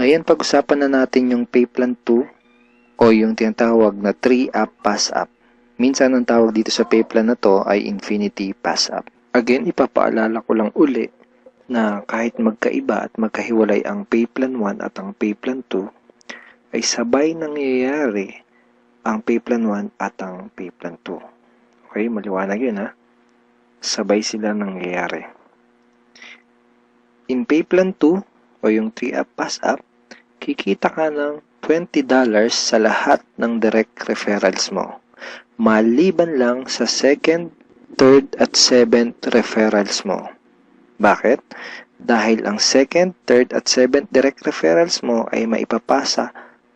Ngayon, pag-usapan na natin yung pay plan 2 o yung tinatawag na 3-up pass-up. Minsan, ang tawag dito sa pay plan na to ay infinity pass-up. Again, ipapaalala ko lang uli na kahit magkaiba at magkahiwalay ang pay plan 1 at ang pay plan 2, ay sabay nangyayari ang pay plan 1 at ang pay plan 2. Okay, maliwanag yun ha. Sabay sila nangyayari. In pay plan 2 o yung 3-up pass-up, kikita ka ng $20 sa lahat ng direct referrals mo. Maliban lang sa second, third at seventh referrals mo. Bakit? Dahil ang second, third at seventh direct referrals mo ay maipapasa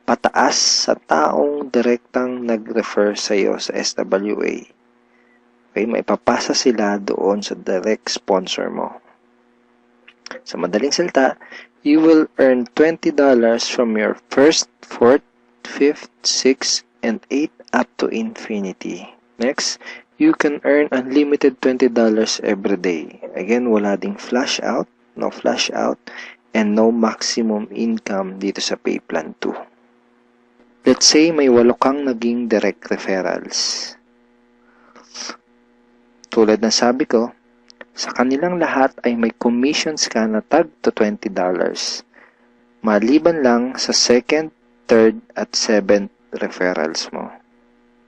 pataas sa taong direktang nag-refer sa iyo sa SWA. Okay, maipapasa sila doon sa direct sponsor mo. Sa madaling salita, you will earn $20 from your first, fourth, fifth, sixth, and 8th up to infinity. Next, you can earn unlimited $20 every day. Again, wala ding flash out, no flash out, and no maximum income dito sa pay plan 2. Let's say may 8 kang naging direct referrals. Tulad ng sabi ko, sa kanilang lahat ay may commissions ka na tag to $20. Maliban lang sa second, third, at seventh referrals mo.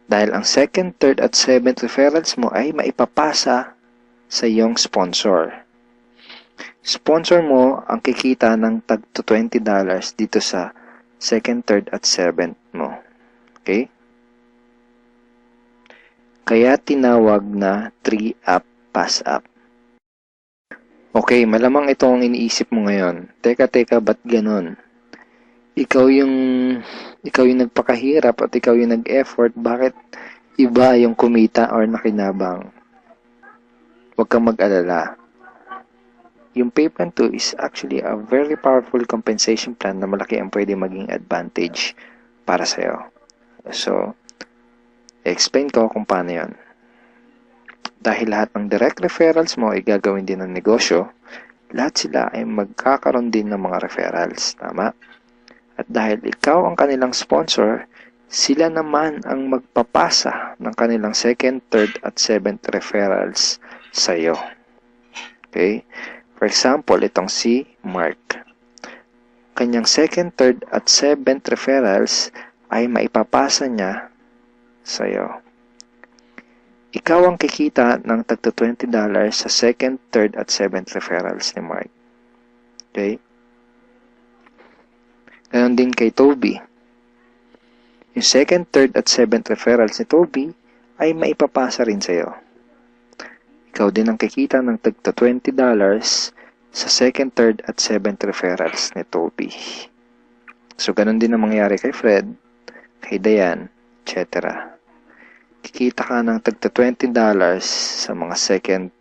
Dahil ang second, third, at seventh referrals mo ay maipapasa sa iyong sponsor. Sponsor mo ang kikita ng tag to $20 dito sa second, third, at seventh mo. Okay? Kaya tinawag na 3-up pass-up. Okay, malamang ito ang iniisip mo ngayon. Teka, ba't ganon? Ikaw yung nagpakahirap at ikaw yung nag-effort, bakit iba yung kumita or nakinabang? Huwag kang mag-alala. Yung pay plan 2 is actually a very powerful compensation plan na malaki ang pwede maging advantage para sa'yo. So, explain ko kung paano yun. Dahil lahat ng direct referrals mo ay gagawin din ng negosyo, lahat sila ay magkakaroon din ng mga referrals. Tama? At dahil ikaw ang kanilang sponsor, sila naman ang magpapasa ng kanilang second, third, at seventh referrals sa'yo. Okay? For example, itong si Mark. Kanyang second, third, at seventh referrals ay maipapasa niya sa'yo. Ikaw ang kikita ng tagto $20 sa second, third, at seventh referrals ni Mark. Okay? Ganon din kay Toby. Yung second, third, at seventh referrals ni Toby ay maipapasa rin sa'yo. Ikaw din ang kikita ng tagto $20 sa second, third, at seventh referrals ni Toby. So, ganon din ang mangyayari kay Fred, kay Diane, etc. Kikita ka ng tagta $20 sa mga second,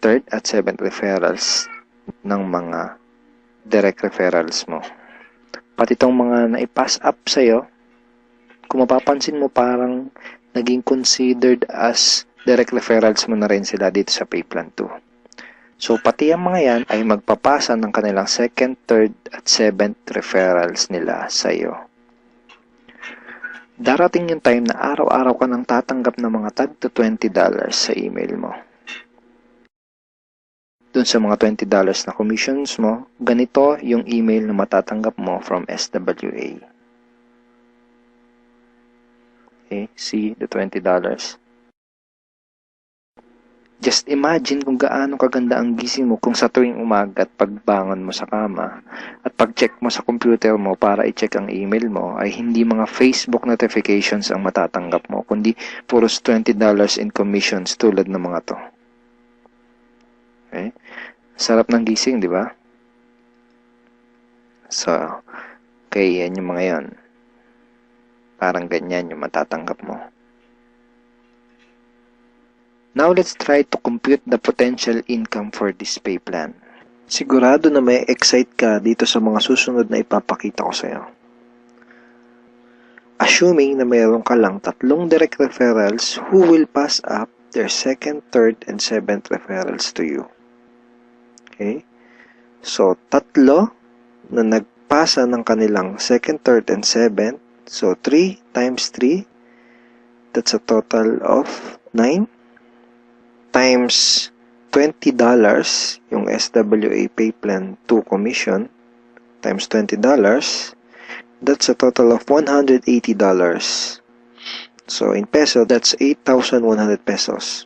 third, at seventh referrals ng mga direct referrals mo. Pati itong mga naipass up sa'yo, kung mapapansin mo parang naging considered as direct referrals mo na rin sila dito sa pay plan 2. So, pati ang mga yan ay magpapasa ng kanilang second, third, at seventh referrals nila sa'yo. Darating yung time na araw-araw ka nang tatanggap ng mga tag to $20 sa email mo. Doon sa mga $20 na commissions mo, ganito yung email na matatanggap mo from SWA. Okay, see the $20? Just imagine kung gaano kaganda ang gising mo kung sa tuwing umaga at pagbangon mo sa kama at pag-check mo sa computer mo para i-check ang email mo ay hindi mga Facebook notifications ang matatanggap mo, kundi puros $20 in commissions tulad ng mga to. Okay? Sarap ng gising, di ba? So, okay, yan yung mga yan. Parang ganyan yung matatanggap mo. Now, let's try to compute the potential income for this pay plan. Sigurado na may excite ka dito sa mga susunod na ipapakita ko sa'yo. Assuming na mayroon ka lang 3 direct referrals who will pass up their second, third, and seventh referrals to you. Okay? So, 3 na magpapasa ng kanilang 2nd, 3rd, and 7th. So, 3 times 3, that's a total of 9 times $20 yung SWA Pay Plan 2 commission times $20, that's a total of $180. So, in peso, that's 8,100 pesos.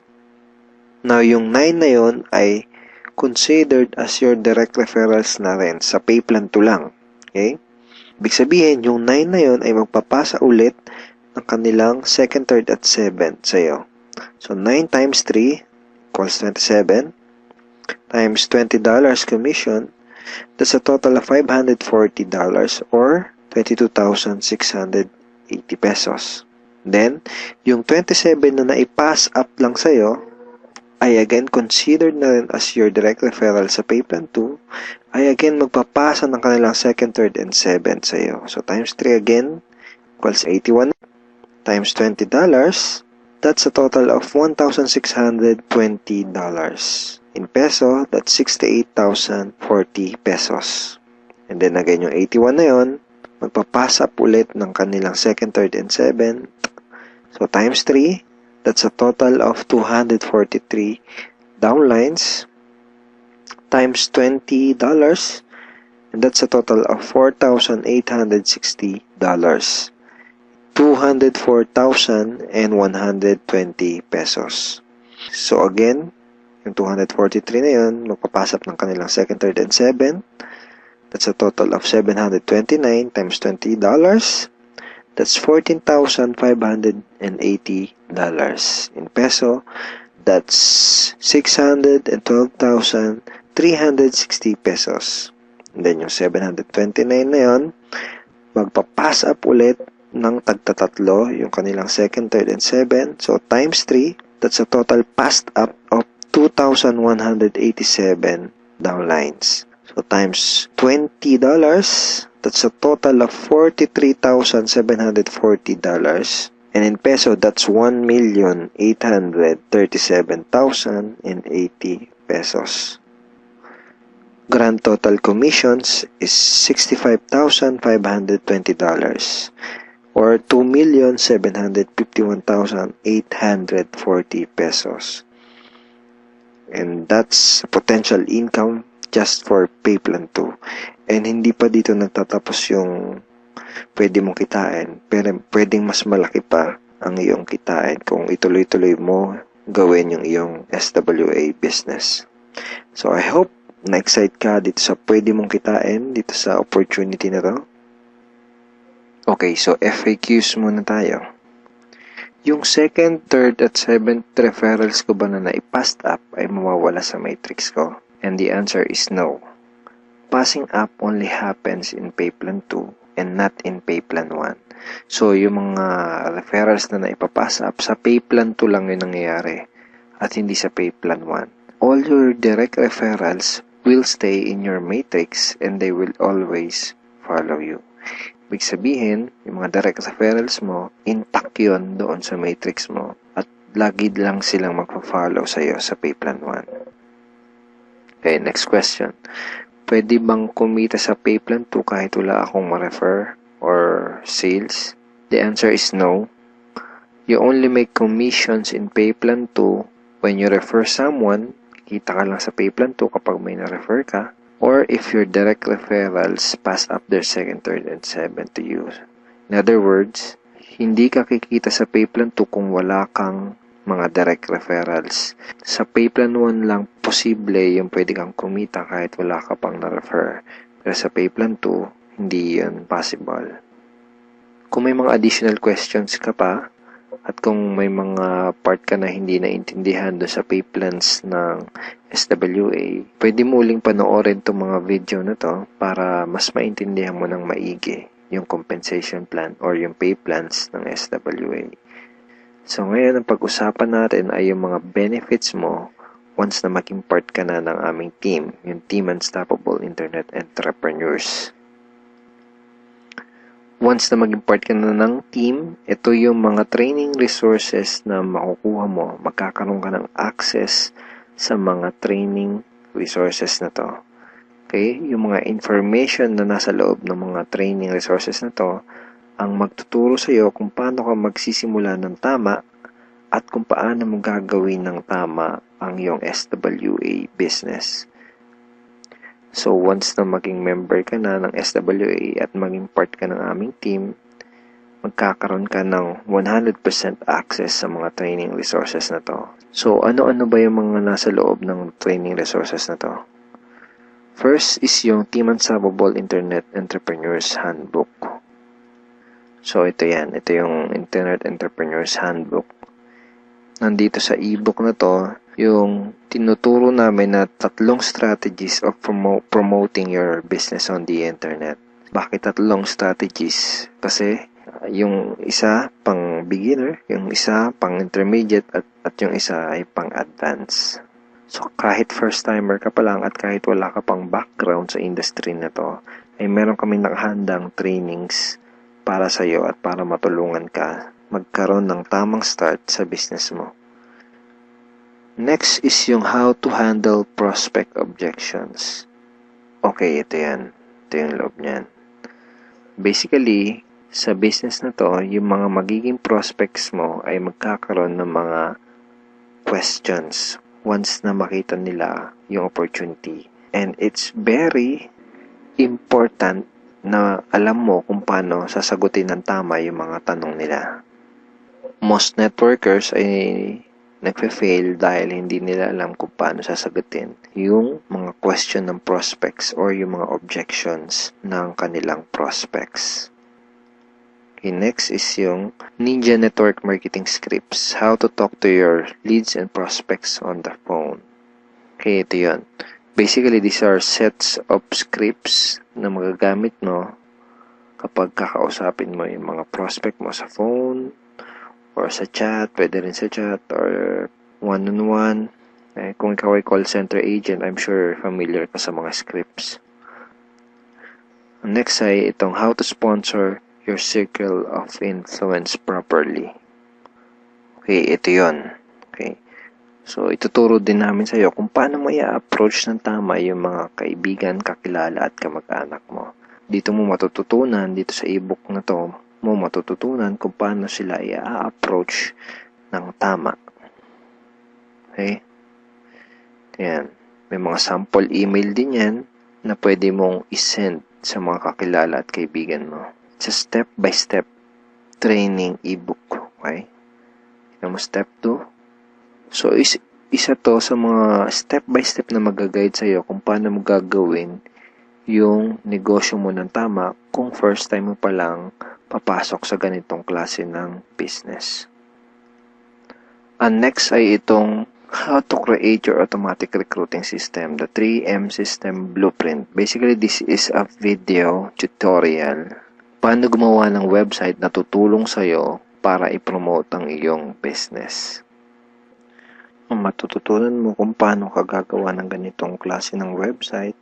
Now, yung 9 na yun ay considered as your direct referrals na rin sa Pay Plan 2 lang. Okay? Ibig sabihin, yung 9 na yun ay magpapasa ulit ng kanilang 2nd, 3rd, at 7th sa'yo. So, 9 times 3 equals 27 times $20 commission, that's a total of $540 or 22,680 pesos. Then, yung 27 na naipass up lang sa'yo, ay again considered na rin as your direct referral sa Pay Plan 2, ay again magpapasa ng kanilang 2nd, 3rd, and 7th sa'yo. So, times 3 again equals 81 times $20, that's a total of $1,620. In peso, that's 68,040 pesos. And then again, yung 81 na yun, magpapasa up ulit ng kanilang 2nd, 3rd, and 7th. So, times 3, that's a total of 243 downlines times $20, and that's a total of $4,860. 204,120 pesos. So again, yung 243 na yun, magpapasap ng kanilang 2nd, 3rd, and 7th. That's a total of $729 times $20. That's $14,580. In peso, that's 612,360 pesos. And then yung 729 na yun, magpapass up ulit ng tagtatatlo, yung kanilang 2nd, 3rd, and 7th. So, times 3, that's a total passed up of 2,187 downlines. So, times $20, that's a total of $43,740. And in peso, that's 1,837,080 pesos. Grand total commissions is $65,520 or 2,751,840 pesos. And that's potential income just for Pay Plan 2. And hindi pa dito nagtatapos yung pwede mong kitain, pero pwedeng mas malaki pa ang iyong kitain kung ituloy-tuloy mo gawin yung iyong SWA business. So I hope na-excite ka dito sa pwede mong kitain dito sa opportunity na to. Okay, so FAQs muna tayo. Yung 2nd, 3rd, at 7th referrals ko ba na naipassed up ay mawawala sa matrix ko? And the answer is no. Passing up only happens in Pay Plan 2 and not in Pay Plan 1. So, yung mga referrals na naipapass up, sa Pay Plan 2 lang yun nangyayari at hindi sa Pay Plan 1. All your direct referrals will stay in your matrix and they will always follow you. Ibig sabihin, yung mga direct referrals mo, intact yun doon sa matrix mo at lagi lang silang magpa-follow sa'yo sa Pay Plan 1. Okay, next question. Pwede bang kumita sa Pay Plan 2 kahit wala akong ma-refer or sales? The answer is no. You only make commissions in Pay Plan 2 when you refer someone. Kita ka lang sa Pay Plan 2 kapag may na-refer ka, or if your direct referrals pass up their 2nd, 3rd, and 7th to you. In other words, hindi ka kikita sa Pay Plan 2 kung wala kang mga direct referrals. Sa Pay Plan 1 lang posible yung pwede kang kumita kahit wala ka pang na-refer. Pero sa Pay Plan 2, hindi yun possible. Kung may mga additional questions ka pa, at kung may mga part ka na hindi naintindihan doon sa pay plans ng SWA, pwede mo uling panoorin itong mga video na to para mas maintindihan mo ng maigi yung compensation plan or yung pay plans ng SWA. So ngayon, ang pag-usapan natin ay yung mga benefits mo once na maging part ka na ng aming team, yung Team Unstoppable Internet Entrepreneurs. Once na maging part ka na ng team, ito yung mga training resources na makukuha mo. Magkakaroon ka ng access sa mga training resources na to. Okay? Yung mga information na nasa loob ng mga training resources na to ang magtuturo sa iyo kung paano ka magsisimula ng tama at kung paano mo gagawin ng tama ang iyong SWA business. So, once na maging member ka na ng SWA at maging part ka ng aming team, magkakaroon ka ng 100% access sa mga training resources na to. So, ano-ano ba yung mga nasa loob ng training resources na to? First is yung Team Unstoppable Internet Entrepreneurs Handbook. So, ito yan. Ito yung Internet Entrepreneurs Handbook. Nandito sa ebook na to, yung tinuturo namin na 3 strategies of promoting your business on the internet. Bakit 3 strategies? Kasi yung isa pang beginner, yung isa pang intermediate, at yung isa ay pang advanced. So, kahit first timer ka pa lang at kahit wala ka pang background sa industry na to, ay meron kami nakahandang trainings para sa iyo at para matulungan ka magkaroon ng tamang start sa business mo. Next is yung how to handle prospect objections. Okay, ito yan. Ito yung loob niyan. Basically, sa business na to, yung mga magiging prospects mo ay magkakaroon ng mga questions once na makita nila yung opportunity. And it's very important na alam mo kung paano sasagutin ng tama yung mga tanong nila. Most networkers ay nagfe-fail dahil hindi nila alam kung paano sasagutin yung mga question ng prospects or yung mga objections ng kanilang prospects. Okay, next is yung Ninja Network Marketing Scripts. How to talk to your leads and prospects on the phone. Okay, ito yun. Basically, these are sets of scripts na magagamit mo kapag kakausapin mo yung mga prospect mo sa phone or sa chat, pwede rin sa chat or one-on-one. Kung ikaw ay call center agent, I'm sure familiar ka sa mga scripts. Next ay itong how to sponsor your circle of influence properly. Okay, ito yun. Okay. So, ituturo din namin sa iyo kung paano mo i-approach ng tama yung mga kaibigan, kakilala at kamag-anak mo. Dito mo matututunan, dito sa ebook na to, mo matututunan kung paano sila i-approach ng tama. Okay? Yan. May mga sample email din yan na pwede mong isend sa mga kakilala at kaibigan mo. It's a step-by-step training ebook. Okay? Tignan mo step 2. So, isa to sa mga step-by-step na mag-guide sa'yo kung paano mo gagawin yung negosyo mo ng tama kung first time mo pa lang papasok sa ganitong klase ng business. And next ay itong how to create your automatic recruiting system, the 3M system blueprint. Basically, this is a video tutorial. Paano gumawa ng website na tutulong sa'yo para i-promote ang iyong business. Matututunan mo kung paano ka gagawa ng ganitong klase ng website.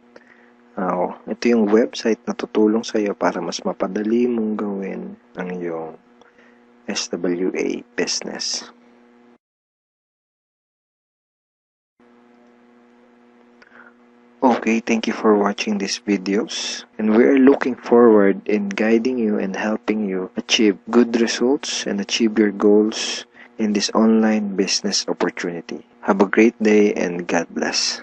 Ito yung website na tutulong sa iyo para mas mapadali mong gawin ang iyong SWA business. Okay, thank you for watching these videos. And we are looking forward in guiding you and helping you achieve good results and achieve your goals in this online business opportunity. Have a great day and God bless.